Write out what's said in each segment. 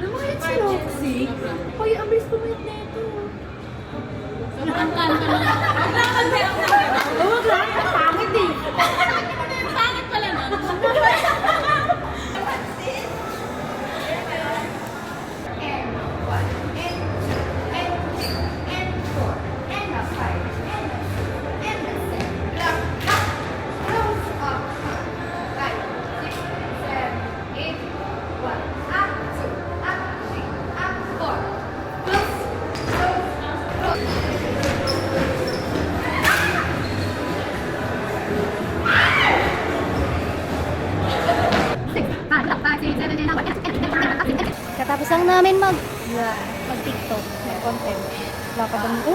Namayat si Roxy. Hoy, ang bilis pumayat na ito. Ang kalma na. Huwag lang, pangit eh. Pangit pala nun. Katapos lang namin mag-TikTok, mag-content. Wala pa bang ito?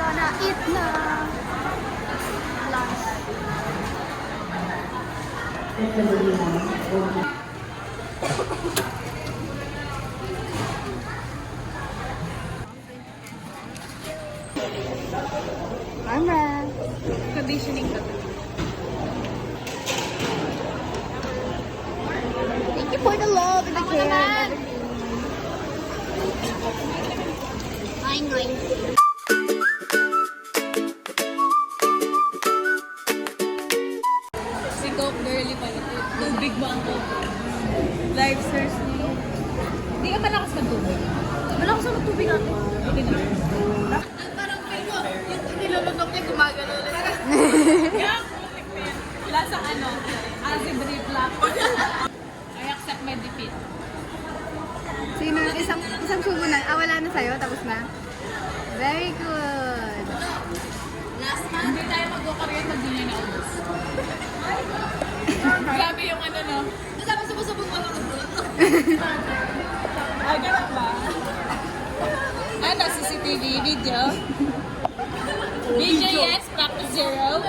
Gonna eat na. Alright. Conditioning ka. Thank you for the love and the care. Fine, fine. Si Coke girly pala. Tubig ba ang Coke? Live source niya. Hindi ka malakas ng tubig. Malakas ang tubig natin. Hindi na. Parang feel ko, yung nilulunok niya gumagano ulit. Wala sa ano, acid reflux. I accept my defeat. Sino? Isang subo na. Ah, wala na sa'yo? Tapos na? Very good. Last month, hindi tayo mag-go-Korean, hindi niya naubos. Grabe yung ano, no? Sabi subusubong mo lang. Ay, ganun ba? Ano, CCTV video? Video, yes. Practice 0.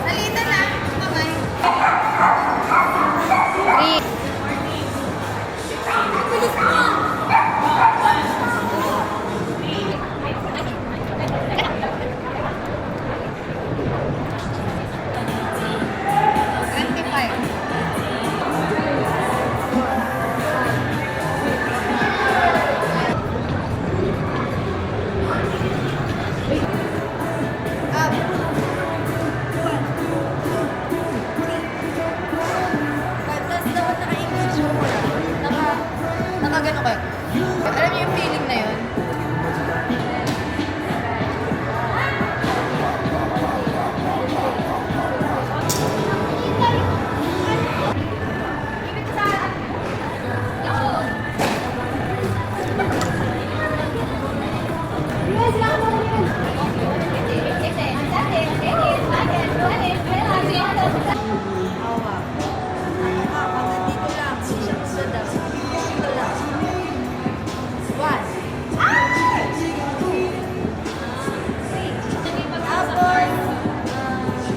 Salita na. Kamay. Nakagano kayo. Alam niyo yung feeling na yun?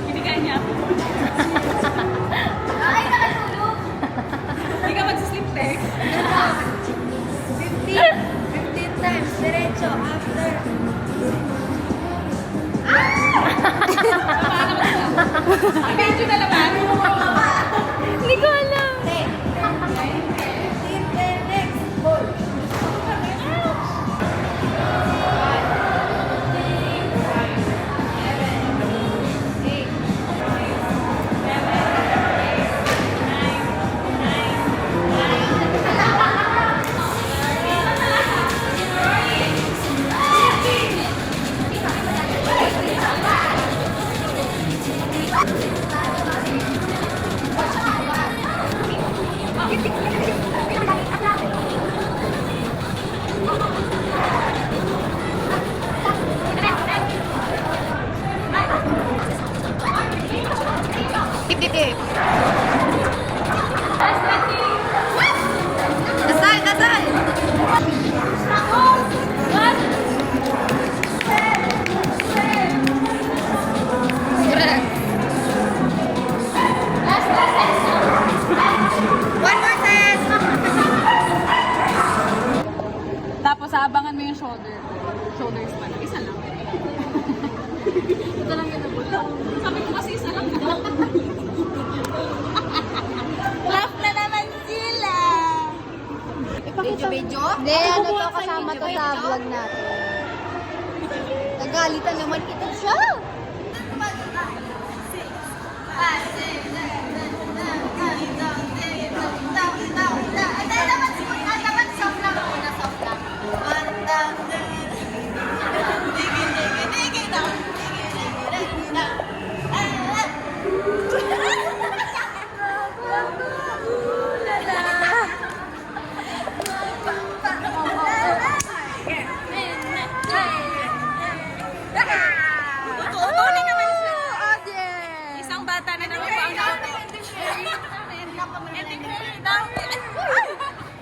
Binigay niya ako. Ay, nakatulog! Hindi ka mag-sleep text. 15 times, diretso, after. Video na naman. Hindi ko alam. 15, next, ball. Tapos abangan mo yung shoulders pa. Isa lang. Ito lang yun nabot. Sabi ko kasi isa lang. Laugh na naman sila. Video? Hindi, ano to, kasama to sa vlog natin. Nagalitan naman kita siya. Tutuloy naman siya. Audience! Isang bata na naman po ang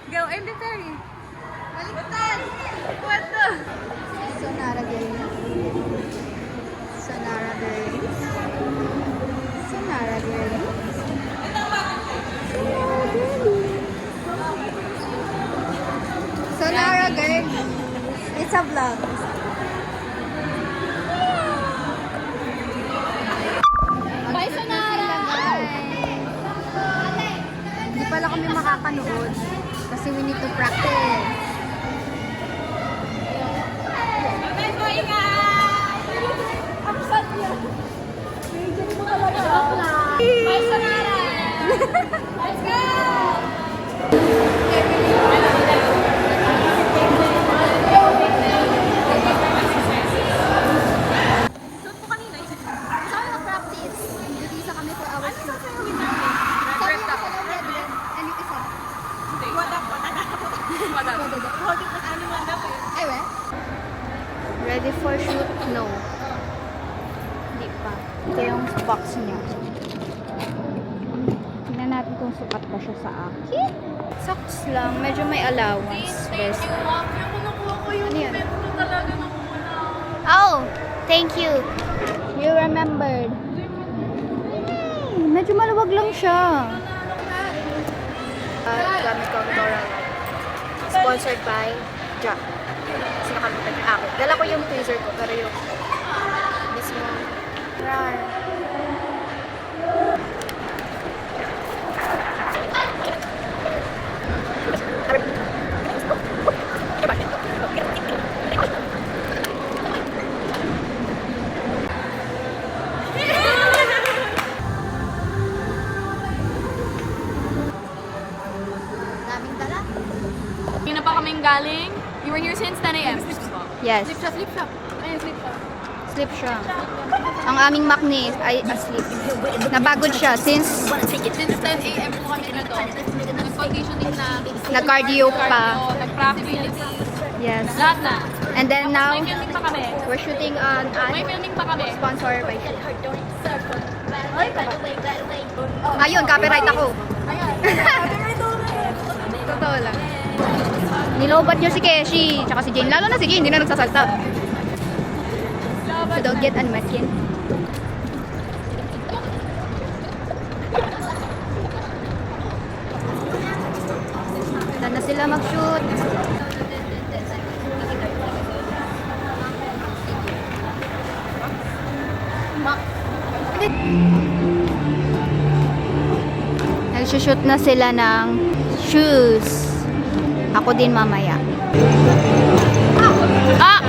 Go, Andy Perry. Baliktad! What the? Sonara Girls. Sonara Girls. Sonara Girls. Sonara Girls. It's a vlog. Bye, Sonara! Hindi pala kami makakanood kasi we need to practice. Bye po, ingat! Ang sad yan. Bye, Sonara! Let's go! Sabi na practice. Hindi isa kami for our shoot. Sabi na ako ng red red. And yung isa. Ay, we? Ready for shoot? No. Hindi pa. Ito yung box niya. Tingnan natin kung sukat ba siya sa akin. Socks lang. Medyo may allowance. Best. Ano yan? Oh! Thank you. You remembered. Medyo maluwag lang siya. Gamit ko ang Dora Light. Sponsored by Jack. Kasi nakalimutan yung akin. Dala ko yung tweezer ko, pero yung mismo. Rar. Daming dala. Hindi na pa kaming galing. You were here since 10 a.m. Yes. Slip shop. Ayun, slip shop. Sleep siya. Ang aming makni ay asleep. Napagod siya since Since 10 a.m. po kami na doon. Nag-conditioning na. nag-cardio pa. Nag-practice. Yes. Lahat na. And then now, May filming pa kami. we're shooting on May filming pa kami. sponsor by Ayun, copyright ako. Totoo lang. Nilobat niyo si Keshi, tsaka si Jane. Lalo na si Jane, hindi na nagsasalta. So don't get unmatkin. Saan na sila mag-shoot? Nag-shoot na sila ng shoes. Ako din mamaya. Ah!